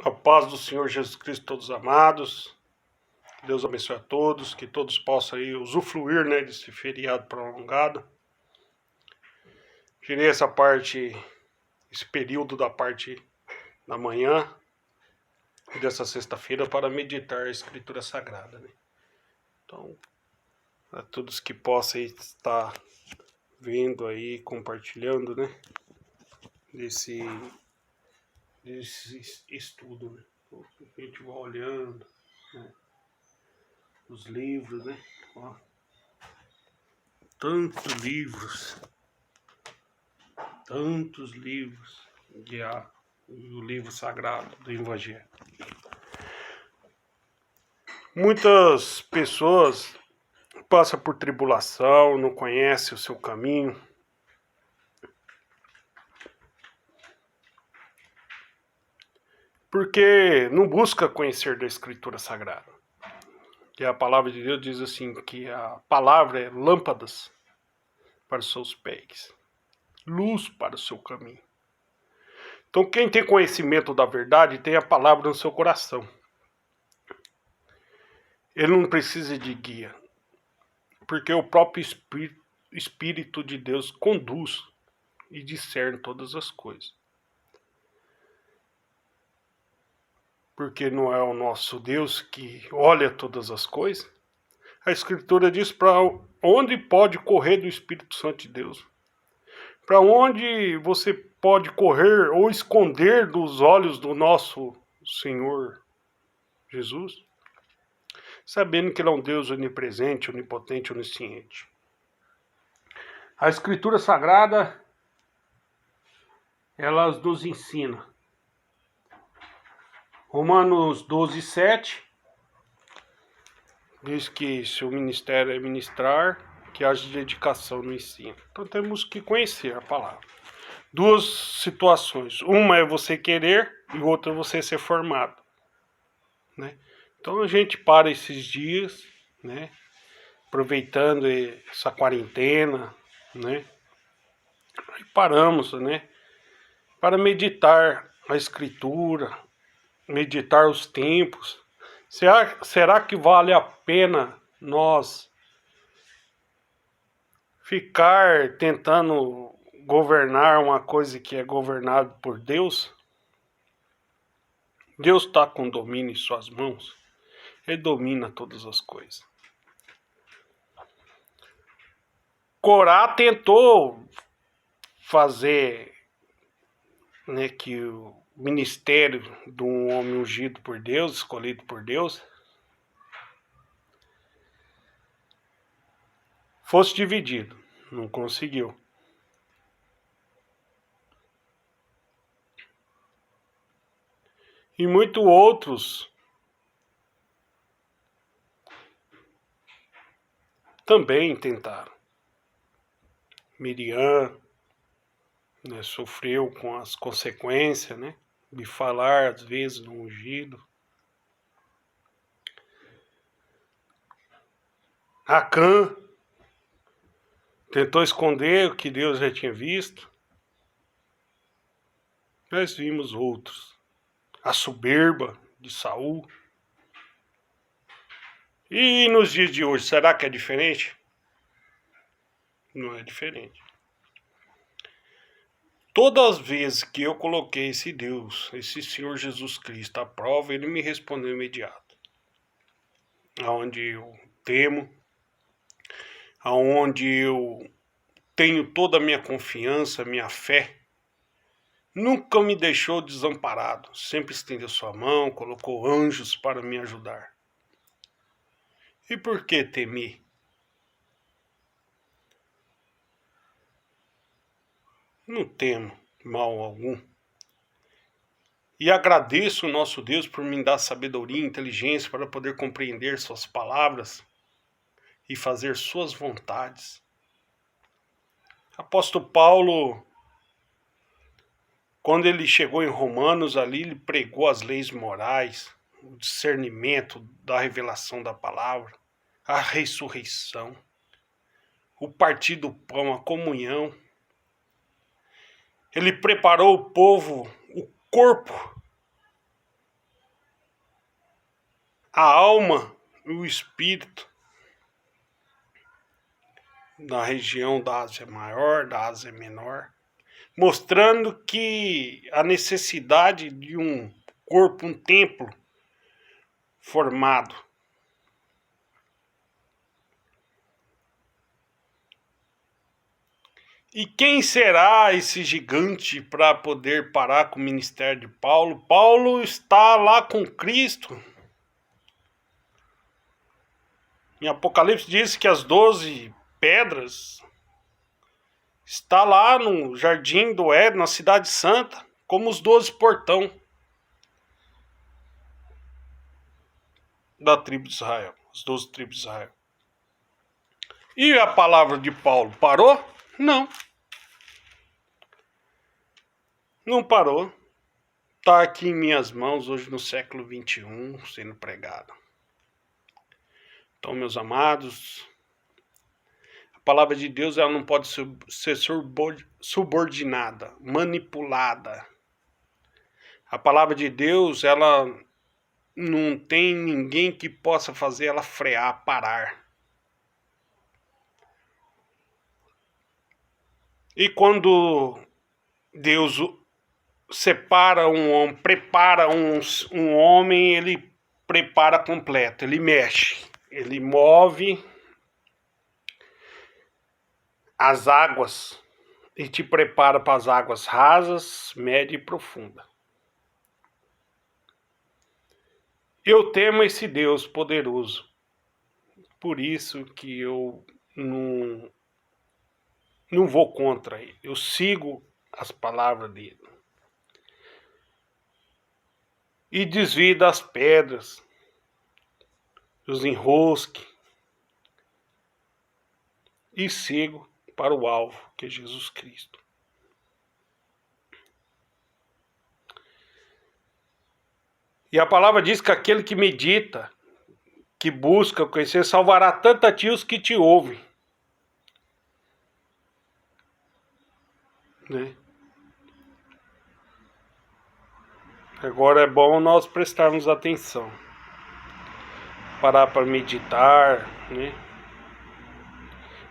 A paz do Senhor Jesus Cristo, todos amados. Que Deus abençoe a todos, que todos possam aí usufruir, desse feriado prolongado. Tirei esse período da parte da manhã dessa sexta-feira para meditar a Escritura Sagrada, Então, a todos que possam estar vendo aí, compartilhando, desse estudo, A gente vai olhando, os livros, Ó, tantos livros que há no livro sagrado do Evangelho. Muitas pessoas passam por tribulação, não conhecem o seu caminho, porque não busca conhecer da Escritura Sagrada. Que a palavra de Deus diz assim, que a palavra é lâmpadas para os seus pés, luz para o seu caminho. Então quem tem conhecimento da verdade tem a palavra no seu coração. Ele não precisa de guia, porque o próprio Espírito de Deus conduz e discerne todas as coisas. Porque não é o nosso Deus que olha todas as coisas. A Escritura diz para onde pode correr do Espírito Santo de Deus. Para onde você pode correr ou esconder dos olhos do nosso Senhor Jesus, sabendo que Ele é um Deus onipresente, onipotente, onisciente. A Escritura Sagrada, ela nos ensina. Romanos 12:7 diz que se o ministério é ministrar, que haja dedicação no ensino. Então temos que conhecer a palavra. Duas situações. Uma é você querer e outra é você ser formado. Então a gente para esses dias, aproveitando essa quarentena, e paramos, para meditar a Escritura, meditar os tempos. Será que vale a pena nós ficar tentando governar uma coisa que é governada por Deus? Deus está com domínio em suas mãos. Ele domina todas as coisas. Corá tentou fazer que o ministério de um homem ungido por Deus, escolhido por Deus, fosse dividido. Não conseguiu. E muitos outros também tentaram. Miriam sofreu com as consequências, de falar às vezes no ungido. Acã tentou esconder o que Deus já tinha visto. Nós vimos outros. A soberba de Saul. E nos dias de hoje, será que é diferente? Não é diferente. Todas as vezes que eu coloquei esse Deus, esse Senhor Jesus Cristo à prova, Ele me respondeu imediato. Aonde eu temo, aonde eu tenho toda a minha confiança, minha fé, nunca me deixou desamparado. Sempre estendeu sua mão, colocou anjos para me ajudar. E por que temi? Não temo mal algum. E agradeço o nosso Deus por me dar sabedoria e inteligência para poder compreender suas palavras e fazer suas vontades. Apóstolo Paulo, quando ele chegou em Romanos ali, ele pregou as leis morais, o discernimento da revelação da palavra, a ressurreição, o partir do pão, a comunhão. Ele preparou o povo, o corpo, a alma e o espírito na região da Ásia Maior, da Ásia Menor, mostrando que a necessidade de um corpo, um templo formado. E quem será esse gigante para poder parar com o ministério de Paulo? Paulo está lá com Cristo. Em Apocalipse diz que as 12 pedras está lá no Jardim do Éden, na Cidade Santa, como os 12 portão da tribo de Israel, as 12 tribos de Israel. E a palavra de Paulo parou? Não. Não parou. Está aqui em minhas mãos hoje no século XXI, sendo pregado. Então, meus amados, a palavra de Deus ela não pode ser subordinada, manipulada. A palavra de Deus, ela não tem ninguém que possa fazer ela frear, parar. E quando Deus separa um homem, prepara um homem, ele prepara completo, ele mexe, ele move as águas e te prepara para as águas rasas, média e profunda. Eu temo esse Deus poderoso, por isso que eu não vou contra ele, eu sigo as palavras dele. E desvio das pedras, dos enrosques, e sigo para o alvo, que é Jesus Cristo. E a palavra diz que aquele que medita, que busca conhecer, salvará tanto a ti os que te ouvem. Né? Agora é bom nós prestarmos atenção. Parar para meditar, né?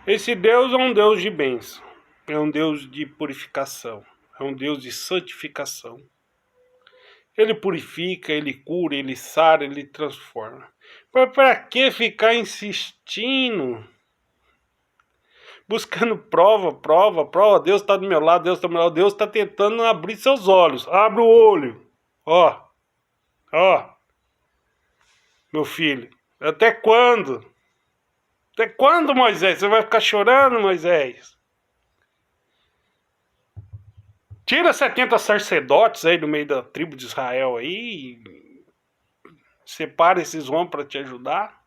Esse Deus é um Deus de bênção. É um Deus de purificação. É um Deus de santificação. Ele purifica, ele cura, ele sara, ele transforma. Mas para que ficar insistindo? Buscando prova. Deus está do meu lado, Deus está do meu lado. Deus está tentando abrir seus olhos. Abre o olho. Ó. Meu filho. Até quando? Até quando, Moisés? Você vai ficar chorando, Moisés? Tira 70 sacerdotes aí do meio da tribo de Israel aí. Separa esses homens para te ajudar.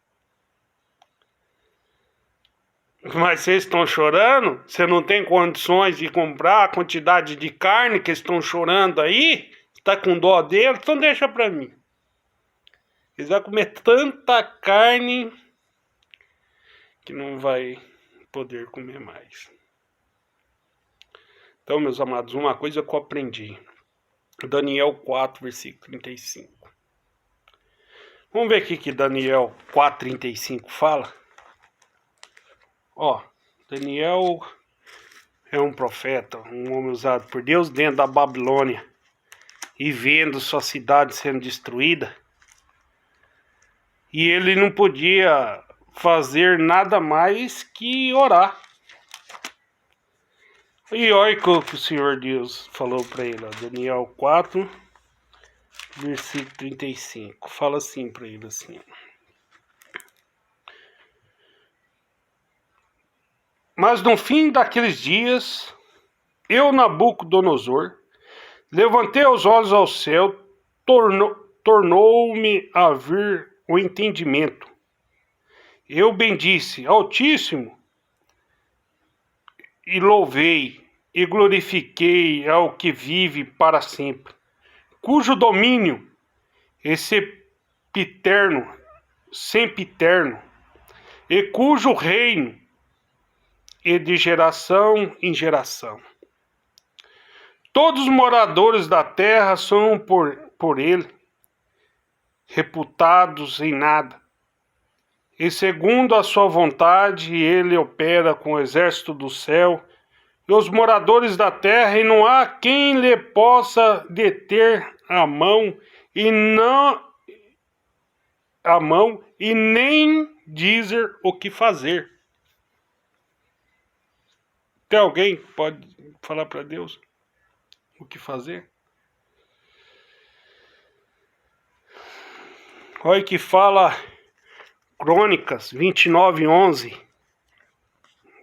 Mas vocês estão chorando? Você não tem condições de comprar a quantidade de carne que estão chorando aí? Está com dó deles? Então deixa para mim. Eles vão comer tanta carne que não vai poder comer mais. Então, meus amados, uma coisa que eu aprendi. Daniel 4, versículo 35. Vamos ver aqui que Daniel 4, 35 fala. Ó, Daniel é um profeta, um homem usado por Deus dentro da Babilônia e vendo sua cidade sendo destruída. E ele não podia fazer nada mais que orar. E olha o que o Senhor Deus falou para ele, ó, Daniel 4, versículo 35. Fala assim para ele assim. Mas no fim daqueles dias, eu, Nabucodonosor, levantei os olhos ao céu, tornou-me a vir o entendimento. Eu bendisse Altíssimo e louvei e glorifiquei ao que vive para sempre, cujo domínio é sempiterno, e cujo reino é de geração em geração. Todos os moradores da terra são por ele, reputados em nada. E segundo a sua vontade, ele opera com o exército do céu e os moradores da terra, e não há quem lhe possa deter a mão e nem dizer o que fazer. Tem alguém que pode falar para Deus o que fazer? Olha que fala Crônicas 29:11.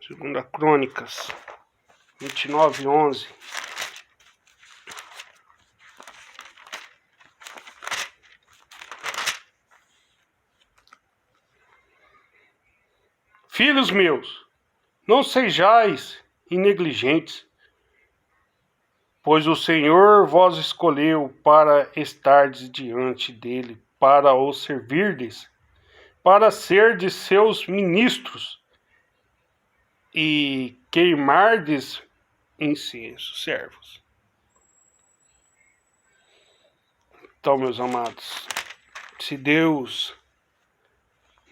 Segunda Crônicas 29:11. Filhos meus, não sejais negligentes, pois o Senhor vos escolheu para estardes diante dele, para o servirdes, para serdes seus ministros e queimardes incenso, servos. Então, meus amados, se Deus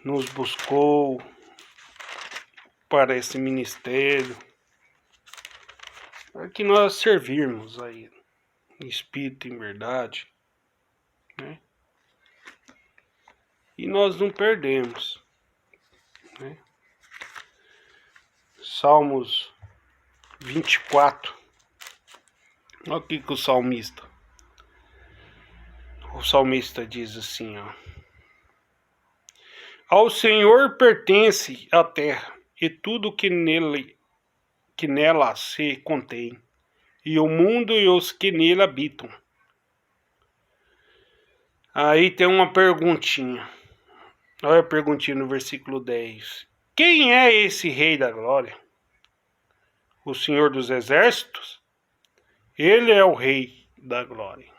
nos buscou para esse ministério, é que nós servirmos aí, em espírito e em verdade, né? E nós não perdemos, né? Salmos 24. Olha o que o salmista diz assim, ó: ao Senhor pertence a terra e tudo que nela se contém, e o mundo e os que nele habitam. Aí tem uma perguntinha. Olha a perguntinha no versículo 10. Quem é esse Rei da Glória? O Senhor dos Exércitos? Ele é o Rei da Glória.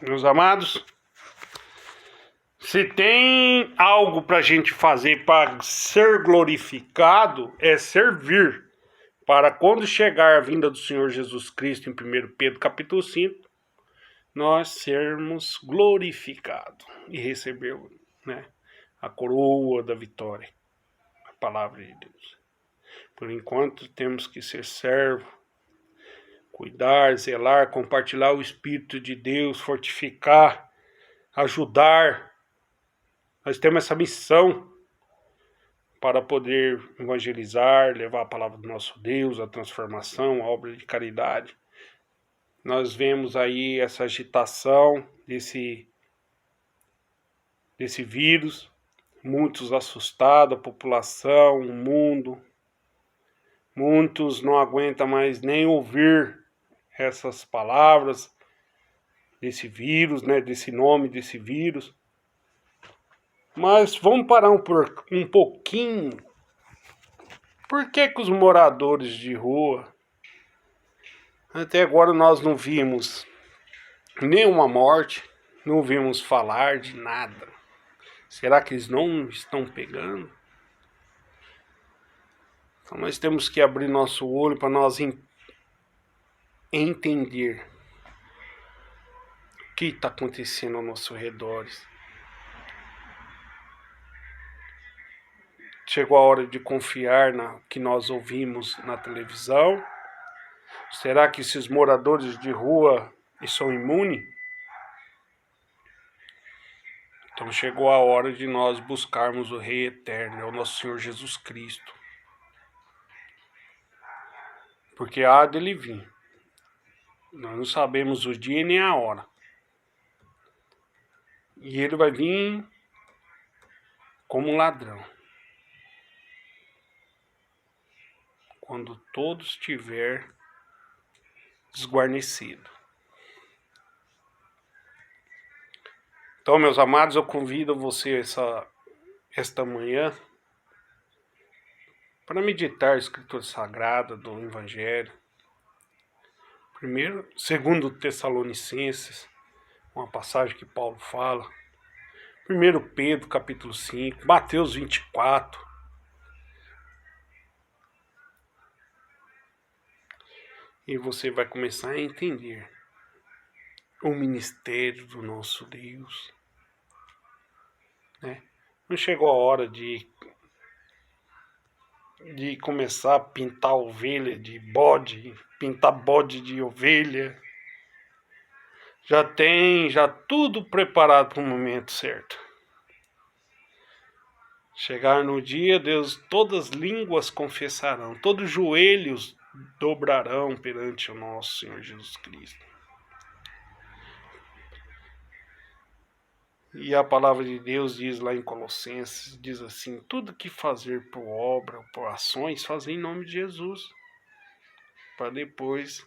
Meus amados, se tem algo para a gente fazer para ser glorificado, é servir. Para quando chegar a vinda do Senhor Jesus Cristo, em 1 Pedro capítulo 5, nós sermos glorificados e receber, né, a coroa da vitória, a palavra de Deus. Por enquanto temos que ser servo, cuidar, zelar, compartilhar o Espírito de Deus, fortificar, ajudar. Nós temos essa missão para poder evangelizar, levar a palavra do nosso Deus, a transformação, a obra de caridade. Nós vemos aí essa agitação desse vírus, muitos assustados, a população, o mundo. Muitos não aguentam mais nem ouvir essas palavras desse vírus, né, desse nome desse vírus. Mas vamos parar um pouquinho. Por que os moradores de rua, até agora nós não vimos nenhuma morte, não vimos falar de nada? Será que eles não estão pegando? Então nós temos que abrir nosso olho para nós entender o que está acontecendo ao nosso redor. Chegou a hora de confiar no que nós ouvimos na televisão? Será que esses moradores de rua são imunes? Então chegou a hora de nós buscarmos o Rei Eterno, é o nosso Senhor Jesus Cristo. Porque há dele vir. Nós não sabemos o dia nem a hora. E ele vai vir como um ladrão. Quando todo estiver desguarnecido. Então, meus amados, eu convido você esta manhã para meditar a Escritura Sagrada do Evangelho. Primeiro, segundo Tessalonicenses, uma passagem que Paulo fala. 1 Pedro capítulo 5, Mateus 24. E você vai começar a entender o ministério do nosso Deus, né? Não chegou a hora de começar a pintar ovelha de bode, pintar bode de ovelha. Já tudo preparado para o momento certo. Chegar no dia, Deus, todas as línguas confessarão, todos os joelhos dobrarão perante o nosso Senhor Jesus Cristo. E a palavra de Deus diz lá em Colossenses, diz assim, tudo que fazer por obra, por ações, fazer em nome de Jesus. Para depois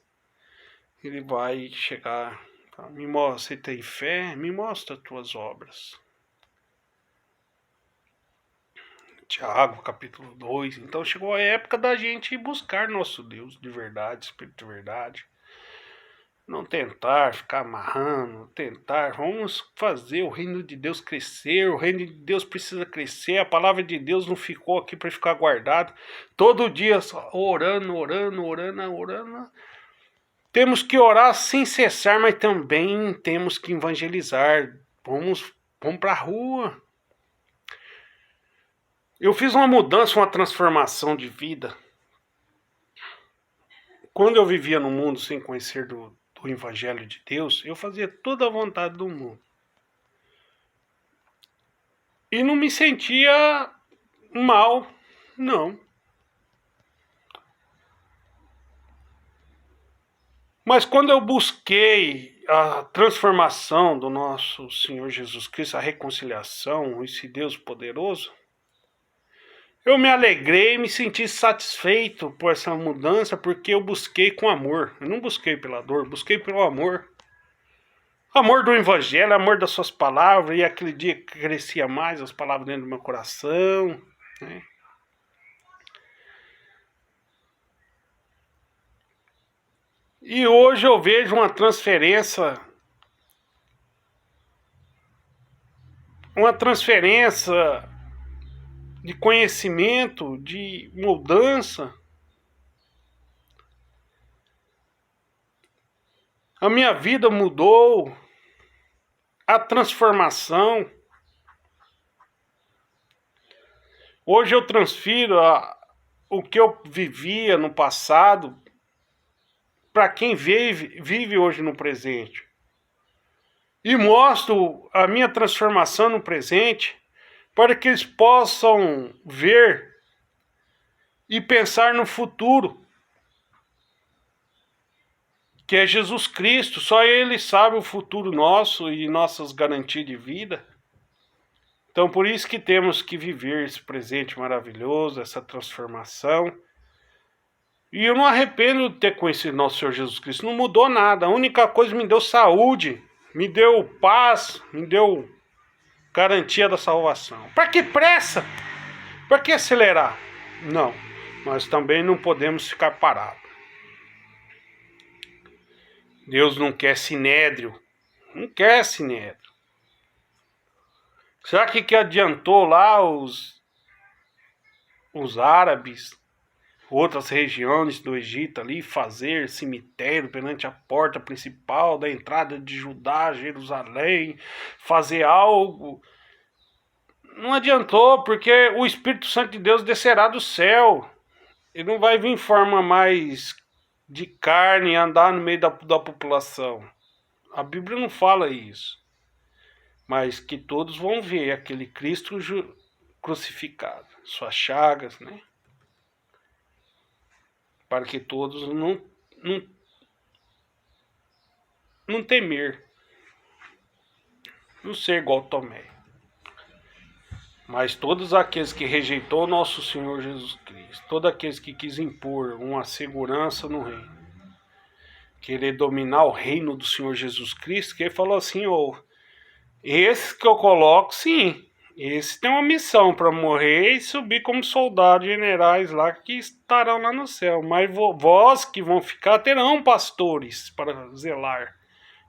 ele vai chegar, me mostra, você tem fé? Me mostra as tuas obras. Tiago, capítulo 2. Então chegou a época da gente buscar nosso Deus de verdade, Espírito de verdade. Não tentar ficar amarrando, vamos fazer o reino de Deus crescer, o reino de Deus precisa crescer, a palavra de Deus não ficou aqui para ficar guardado. Todo dia só orando. Temos que orar sem cessar, mas também temos que evangelizar. Vamos para a rua. Eu fiz uma mudança, uma transformação de vida. Quando eu vivia no mundo sem conhecer do Evangelho de Deus, eu fazia toda a vontade do mundo. E não me sentia mal, não. Mas quando eu busquei a transformação do nosso Senhor Jesus Cristo, a reconciliação, esse Deus poderoso, eu me alegrei e me senti satisfeito por essa mudança, porque eu busquei com amor. Eu não busquei pela dor, busquei pelo amor. Amor do Evangelho, amor das suas palavras, e aquele dia crescia mais as palavras dentro do meu coração, né? E hoje eu vejo uma transferência de conhecimento, de mudança. A minha vida mudou, a transformação. Hoje eu transfiro o que eu vivia no passado para quem vive hoje no presente. E mostro a minha transformação no presente para que eles possam ver e pensar no futuro, que é Jesus Cristo. Só Ele sabe o futuro nosso e nossas garantias de vida. Então por isso que temos que viver esse presente maravilhoso, essa transformação. E eu não arrependo de ter conhecido nosso Senhor Jesus Cristo. Não mudou nada. A única coisa que me deu saúde, me deu paz, me deu garantia da salvação. Para que pressa? Para que acelerar? Não. Nós também não podemos ficar parados. Deus não quer sinédrio. Não quer sinédrio. Será que adiantou lá os árabes, outras regiões do Egito ali, fazer cemitério perante a porta principal da entrada de Judá, Jerusalém, fazer algo? Não adiantou, porque o Espírito Santo de Deus descerá do céu. Ele não vai vir em forma mais de carne e andar no meio da população. A Bíblia não fala isso. Mas que todos vão ver aquele Cristo crucificado, suas chagas, né? Para que todos não temer, não ser igual Tomé. Mas todos aqueles que rejeitou nosso Senhor Jesus Cristo, todos aqueles que quis impor uma segurança no reino, querer dominar o reino do Senhor Jesus Cristo, que ele falou assim, esse que eu coloco, sim, esse tem uma missão para morrer e subir como soldados generais lá que estarão lá no céu. Mas vós que vão ficar terão pastores para zelar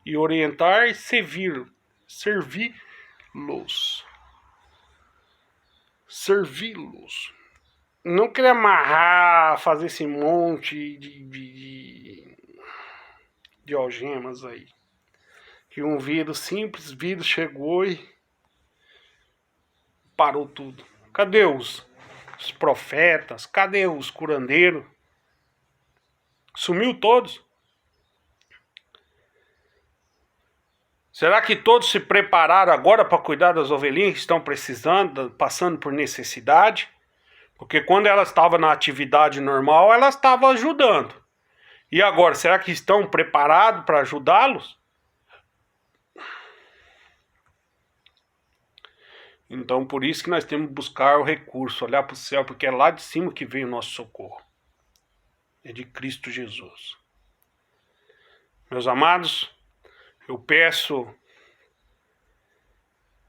e orientar e servi-los. Servi-los. Não querer amarrar, fazer esse monte de algemas aí. Que um vírus, simples vírus, chegou e parou tudo. Cadê os profetas? Cadê os curandeiros? Sumiu todos. Será que todos se prepararam agora para cuidar das ovelhinhas que estão precisando, passando por necessidade? Porque quando elas estavam na atividade normal, elas estavam ajudando. E agora, será que estão preparados para ajudá-los? Então, por isso que nós temos que buscar o recurso, olhar para o céu, porque é lá de cima que vem o nosso socorro. É de Cristo Jesus. Meus amados, eu peço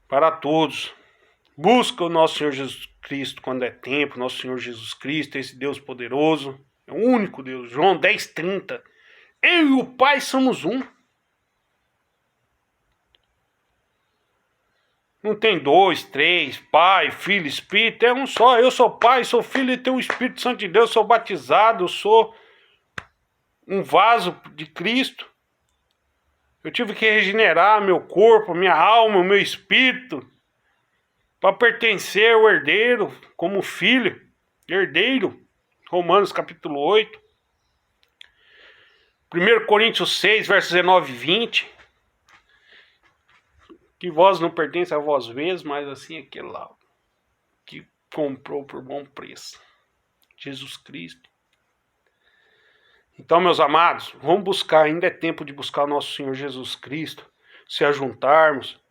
para todos, busca o nosso Senhor Jesus Cristo quando é tempo, nosso Senhor Jesus Cristo, esse Deus poderoso, é o único Deus. João 10:30. Eu e o Pai somos um. Não tem dois, três, Pai, Filho, Espírito, é um só. Eu sou Pai, sou Filho e tenho o Espírito Santo de Deus, sou batizado, eu sou um vaso de Cristo. Eu tive que regenerar meu corpo, minha alma, o meu espírito, para pertencer ao herdeiro, como filho, herdeiro. Romanos capítulo 8. 1 Coríntios 6, versos 19 e 20. Que vós não pertence a vós mesmos, mas assim aquele lá que comprou por bom preço. Jesus Cristo. Então, meus amados, vamos buscar, ainda é tempo de buscar o nosso Senhor Jesus Cristo, se ajuntarmos.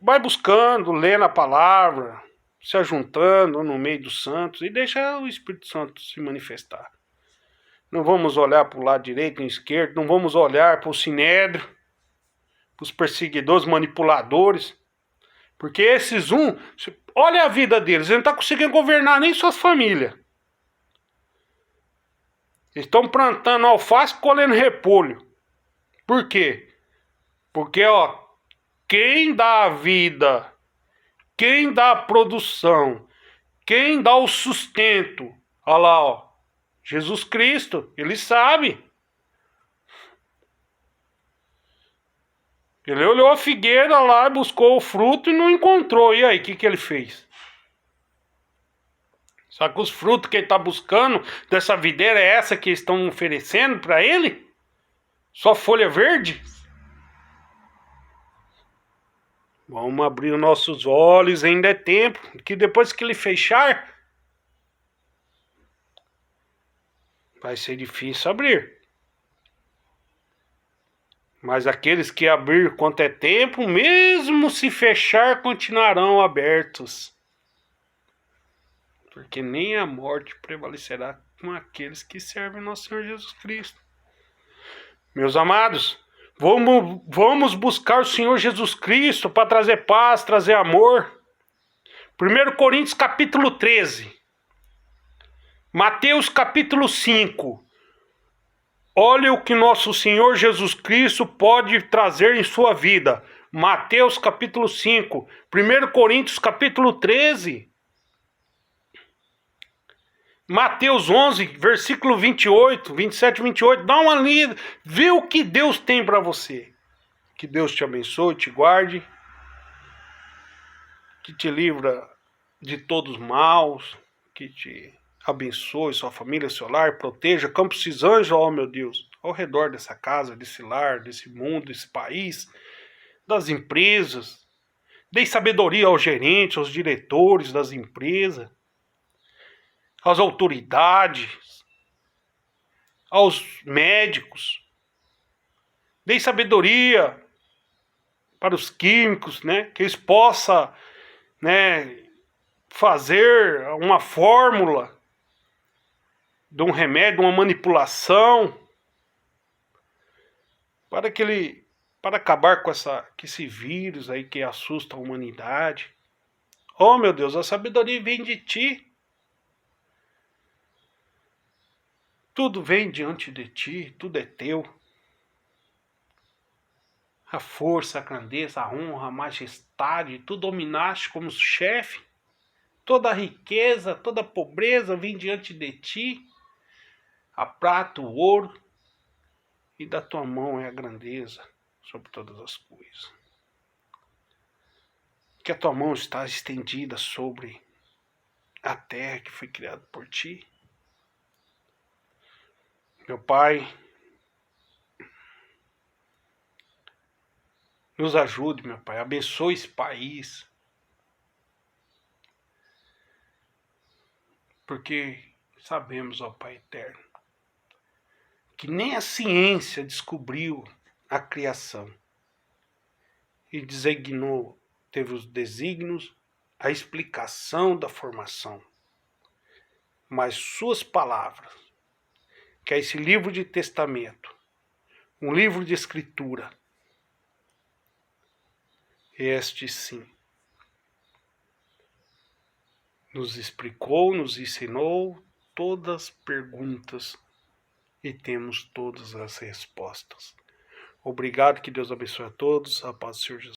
Vai buscando, lendo a palavra, se ajuntando no meio dos santos e deixa o Espírito Santo se manifestar. Não vamos olhar para o lado direito e esquerdo, não vamos olhar para o sinédrio, para os perseguidores, manipuladores, porque esses olha a vida deles, eles não estão conseguindo governar nem suas famílias. Eles estão plantando alface e colhendo repolho. Por quê? Porque, quem dá a vida, quem dá a produção, quem dá o sustento, olha lá, Jesus Cristo, ele sabe. Ele olhou a figueira lá, buscou o fruto e não encontrou. E aí, o que ele fez? Só que os frutos que ele está buscando dessa videira é essa que estão oferecendo para ele? Só folha verde? Vamos abrir os nossos olhos, ainda é tempo, que depois que ele fechar, vai ser difícil abrir. Mas aqueles que abrir quanto é tempo, mesmo se fechar, continuarão abertos. Porque nem a morte prevalecerá com aqueles que servem nosso Senhor Jesus Cristo. Meus amados, vamos buscar o Senhor Jesus Cristo para trazer paz, trazer amor. 1 Coríntios capítulo 13. Mateus capítulo 5. Olha o que nosso Senhor Jesus Cristo pode trazer em sua vida. Mateus capítulo 5. 1 Coríntios capítulo 13. Mateus 11, versículo 28, 27, 28. Dá uma lida. Vê o que Deus tem para você. Que Deus te abençoe, te guarde. Que te livra de todos os maus. Que te abençoe sua família, seu lar. Proteja. Campos Cisângela, ó meu Deus. Ao redor dessa casa, desse lar, desse mundo, desse país. Das empresas. Dê sabedoria aos gerentes, aos diretores das empresas. Às autoridades, aos médicos, dê sabedoria para os químicos, né, que eles possam, né, fazer uma fórmula de um remédio, uma manipulação, para acabar com esse vírus aí que assusta a humanidade. Oh meu Deus, a sabedoria vem de ti. Tudo vem diante de ti, tudo é teu. A força, a grandeza, a honra, a majestade, tu dominaste como chefe. Toda a riqueza, toda a pobreza vem diante de ti. A prata, o ouro, e da tua mão é a grandeza. sobre todas as coisas. Que a tua mão está estendida sobre a terra que foi criada por ti. Meu Pai, nos ajude, meu Pai, abençoe esse país, porque sabemos, ó Pai eterno, que nem a ciência descobriu a criação e designou, teve os desígnios, a explicação da formação, mas suas palavras, que é esse livro de testamento, um livro de escritura, este sim, nos explicou, nos ensinou todas as perguntas e temos todas as respostas. Obrigado, que Deus abençoe a todos, a paz do Senhor Jesus.